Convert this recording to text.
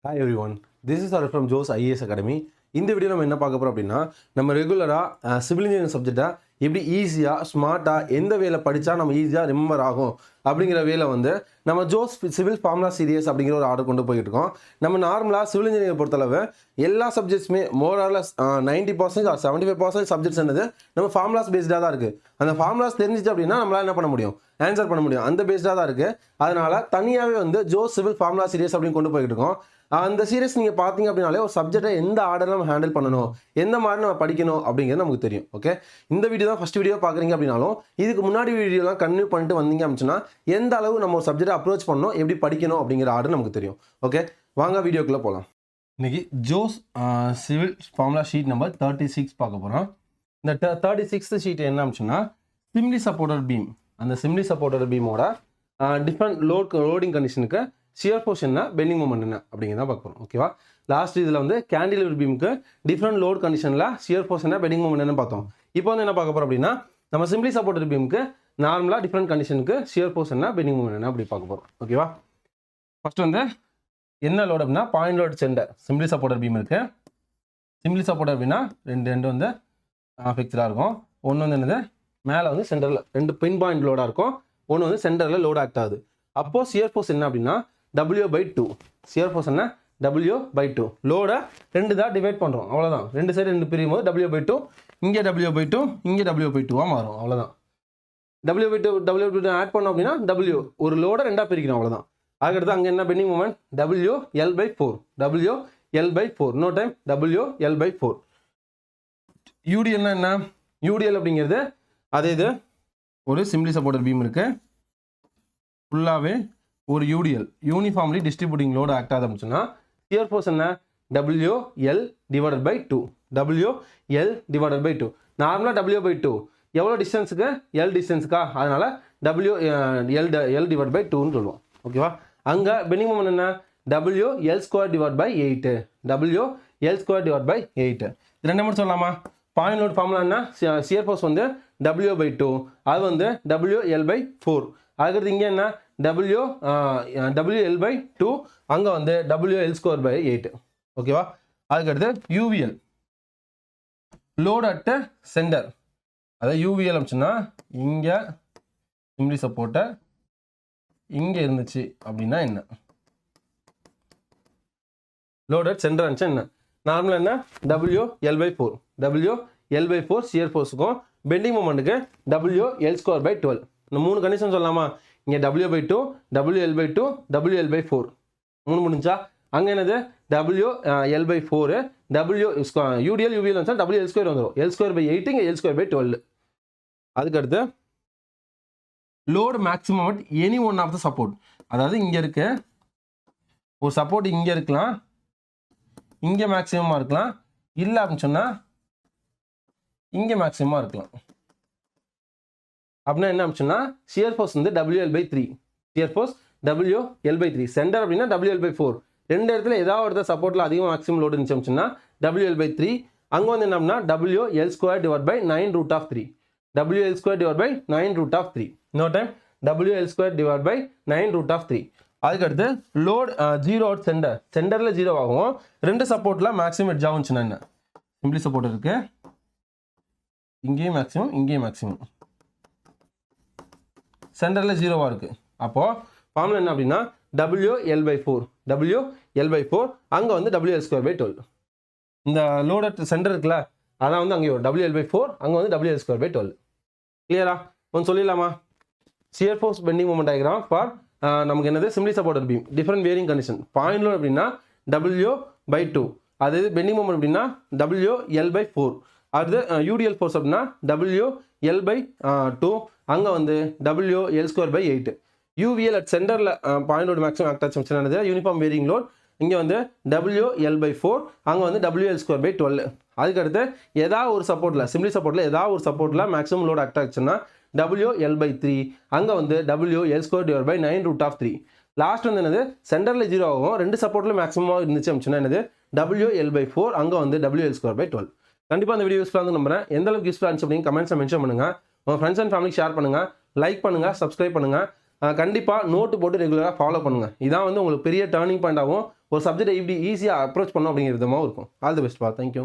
Hi everyone, this is Arif from Joe's IAS Academy. இந்த video நம்ம என்ன பார்க்க போகிறோம் அப்படின்னா நம்ம ரெகுலராக சிவில் இன்ஜினியரிங் சப்ஜெக்டை எப்படி ஈஸியாக ஸ்மார்ட்டாக எந்த வேலை படித்தா நம்ம ஈஸியாக ரிமெம்பர் ஆகும் அப்படிங்கிற வேலை வந்து நம்ம ஜோஸ் சிவில் ஃபார்முலா சீரியஸ் அப்படிங்கிற ஒரு ஆர்டர் கொண்டு போயிட்டு இருக்கோம். நம்ம நார்மலாக சிவில் இன்ஜினியரிங் பொறுத்தளவு எல்லா சப்ஜெக்ட்ஸுமே மோராலஸ் 90% ஆர் 75% சப்ஜெக்ட்ஸ் என்னது நம்ம ஃபார்முலாஸ் பேஸ்டாக தான் இருக்குது. அந்த ஃபார்முலாஸ் தெரிஞ்சிச்சு அப்படின்னா நம்மளால் என்ன பண்ண முடியும், ஆன்சர் பண்ண முடியும். அந்த பேஸ்டாக தான் இருக்குது. அதனால் தனியாகவே வந்து ஜோஸ் சிவில் ஃபார்முலா சீரியஸ் அப்படின்னு கொண்டு போயிட்டு இருக்கோம். அந்த சீரியஸ் நீங்கள் பார்த்தீங்க அப்படின்னாலே ஒரு சப்ஜெக்டை எந்த ஆர்டரில் நம்ம ஹேண்டில் பண்ணணும், எந்த மாதிரி நம்ம படிக்கணும் அப்படிங்கிறது நமக்கு தெரியும். ஓகே, இந்த வீடியோ தான் ஃபஸ்ட் வீடியோ பார்க்குறீங்க அப்படின்னாலும் இதுக்கு முன்னாடி வீடியோலாம் கன்டினியூ பண்ணிட்டு வந்தீங்க அப்படின்னா எந்த அளவு நம்ம ஒரு சப்ஜெக்டை அப்ரோச் பண்ணணும், எப்படி படிக்கணும் அப்படிங்கிற ஆர்டர் நமக்கு தெரியும். ஓகே, வாங்க வீடியோக்குள்ளே போகலாம். இன்றைக்கி ஜோஸ் சிவில் ஃபார்முலா ஷீட் நம்பர் 36 பார்க்க போகிறோம். இந்த 36th ஷீட் என்ன அப்படின்னா சிம்லி சப்போர்ட்டட் பீம். அந்த சிம்லி சப்போர்ட்டட் பீமோட டிஃப்ரெண்ட் லோடிங் கண்டிஷனுக்கு ஷியர் ஃபோர்ஸ் என்ன, பெண்டிங் மொமெண்ட் என்ன அப்படிங்கிறத பார்க்க போகிறோம். ஓகேவா, லாஸ்ட் இதில் வந்து கேண்டிலிவர் பீமுக்கு டிஃப்ரெண்ட் லோட் கண்டிஷனில் ஷியர் ஃபோர்ஸ் என்ன, பெண்டிங் மொமெண்ட் என்ன பார்த்தோம். இப்போ வந்து என்ன பார்க்க போகிறோம் அப்படின்னா நம்ம சிம்லி சப்போர்ட்டட் பீமுக்கு நார்மலாக டிஃப்ரெண்ட் கண்டிஷனுக்கு ஷியர் ஃபோர்ஸ் என்ன, பெண்டிங் மொமெண்ட் என்ன அப்படி பார்க்க போகிறோம். ஓகேவா, ஃபர்ஸ்ட் வந்து என்ன லோட் அப்படின்னா point load centre simply supported beam இருக்குது. சிம்லி சப்போர்ட்டட் அப்படின்னா ரெண்டு வந்து ஃபிக்ஸ்டாக இருக்கும். ஒன்று வந்து என்னது மேலே வந்து சென்டரில் 2 பின் பாயிண்ட் லோடாக இருக்கும், ஒன்று வந்து சென்டரில் லோட் ஆக்ட் ஆகுது. அப்போது ஷியர் ஃபோர்ஸ் என்ன அப்படின்னா W/2. ஷியர் ஃபோர்ஸ் என்ன, W/2. லோடை 2 தான் டிவைட் பண்ணுறோம், அவ்வளோதான். 2 சைடு 2 பிரியும் போது W/2, இங்கே W/2, இங்கே W/2 மாறும், அவ்வளோதான். W/2 ஆட் பண்ணோம் அப்படின்னா W ஒரு லோடை 2ஆக பிரிக்கணும், அவ்வளோதான். அதுக்கடுத்து அங்கே என்ன பெண்டிங் மொமெண்ட், WL/4. WL/4 இன்னொரு டைம் WL/4. UDL என்ன, UDL அப்படிங்கிறது அதே இது ஒரு சிம்லி சப்போர்ட்டட் பீம் இருக்குது. ஃபுல்லாகவே ஒரு UDL uniformly distributing load act ஆகுது அப்படின்னா ஷியர் ஃபோர்ஸ் என்ன, WL/2. WL/2. நார்மலாக W/2 எவ்வளோ டிஸ்டன்ஸுக்கு, L டிஸ்டன்ஸுக்கா, அதனால் WL/2ன்னு சொல்லுவோம். ஓகேவா, அங்கே பெண்டிங் மொமெண்ட் என்ன, WL²/8. WL²/8. இது 2 மட்டும் சொல்லலாமா. பாயிண்ட் லோட் ஃபார்முலா என்ன, ஷியர் ஃபோர்ஸ் வந்து W/2, அது வந்து WL/4. அதுக்கடுத்து இங்கே என்ன, WL/2, அங்கே வந்து WL²/8. ஓகேவா, அதுக்கடுத்து UVL லோட் அட் சென்டர். அதாவது UVL அப்படின்னா இங்கே சிம்லி சப்போர்ட்டர் இங்கே இருந்துச்சு அப்படின்னா என்ன, லோட் அட் சென்டர் இருந்துச்சு என்ன, நார்மலாக என்ன WL/4. WL/4 shear ஃபோர்ஸுக்கும் bending மொமெண்ட்டுக்கு WL²/12. இந்த 3 கண்டிஷன் சொல்லலாமா. இங்கே W/2, WL/2, WL/4 3 முடிஞ்சா. அங்கே என்னது WL/4, UDL UVL வந்துச்சா WL² வந்துடும். L²/8, இங்கே L²/12. அதுக்கடுத்து load maximum at any one of the support. அதாவது இங்கே இருக்க ஒரு சப்போர்ட் இங்கே இருக்கலாம், இங்கே மேக்ஸிமமாக இருக்கலாம், இல்லை அப்படின்னு சொன்னால் இங்கே மேக்ஸிமமாக இருக்கலாம். அப்படின்னா என்ன அப்படின்னா ஷியர் ஃபோர்ஸ் வந்து WL/3. Shear force WL/3. Centre அப்படின்னா WL/4. 2 இடத்துல ஏதாவது ஒரு சப்போர்ட்டில் அதிகமாக மேக்ஸிமம் லோடு இருந்துச்சு அப்படின்னா WL/3. அங்கே வந்து என்ன அப்படின்னா WL²/9√3. WL²/9√3. இன்னொரு டைம் WL²/9√3. அதுக்கடுத்து லோட் 0 அவுட் சென்டர். சென்டரில் 0 ஆகும். 2 சப்போர்ட்டில் மேக்ஸிமம் எட்ஜ் ஆகுச்சுன்னா என்ன, சிம்லி சப்போர்ட் இருக்கு, இங்கேயும் மேக்ஸிமம், இங்கேயும் மேக்ஸிமம், சென்டரில் 0வாக இருக்குது. அப்போது ஃபார்முலா என்ன அப்படின்னா WL/4. அங்கே வந்து WL²/12. இந்த லோட் சென்டர் இருக்குல்ல, அதான் வந்து அங்கே WL/4, அங்கே வந்து WL²/12. கிளியரா, கொஞ்சம் சொல்லிடலாமா. Shear force bending moment diagram for நமக்கு என்னது simply supported beam, different varying condition. Point load அப்படின்னா W/2, அது பெண்டிங் மொமெண்ட் அப்படின்னா WL/4. அடுத்து UDL ஃபோர்ஸ் அப்படின்னா WL/2, அங்கே வந்து WL²/8. UVL அட் சென்டரில் பாயிண்ட் லோட் மேக்ஸிமம் ஆக்ட் ஆச்சு, யூனிஃபார்ம் வேரிங் லோட், இங்கே வந்து WL/4, அங்கே வந்து WL²/12. அதுக்கடுத்து ஏதாவது ஒரு சப்போர்ட்டில், சிம்லி சப்போர்ட்டில் ஏதாவது ஒரு சப்போர்ட்டில் மேக்ஸிமம் லோட் ஆக்ட் ஆச்சுன்னா WL/3, அங்கே வந்து WL²/9√3. லாஸ்ட் வந்து என்னது சென்டரில் 0 ஆகும், 2 சப்போர்ட்டில் மேக்ஸிமமாக இருந்துச்சு அப்படின்னா என்னது WL/4, அங்கே வந்து WL²/12. கண்டிப்பாக அந்த வீடியோ யூஸ்ஃபுல்லாக நம்புறேன். எந்த அளவுக்கு யூஸ்ஃபுல்லாக இருந்துச்சு அப்படின்னு கமெண்ட்ஸை மென்ஷன் பண்ணுங்கள். உங்கள் ஃப்ரெண்ட்ஸ் அண்ட் ஃபேமிலிக்கு ஷேர் பண்ணுங்கள், லைக் பண்ணுங்கள், சப்ஸ்கிரைப் பண்ணுங்கள். கண்டிப்பாக நோட்டு போட்டு ரெகுலராக ஃபாலோ பண்ணுங்கள். இதான் வந்து உங்களுக்கு பெரிய டேர்னிங் பாயிண்டாகவும் ஒரு சப்ஜெக்டை இப்படி ஈஸியாக அப்ரோச் பண்ணோம் அப்படிங்கிற விதமாகவும் இருக்கும். ஆல் தி பெஸ்ட் பா. தேங்க்யூ.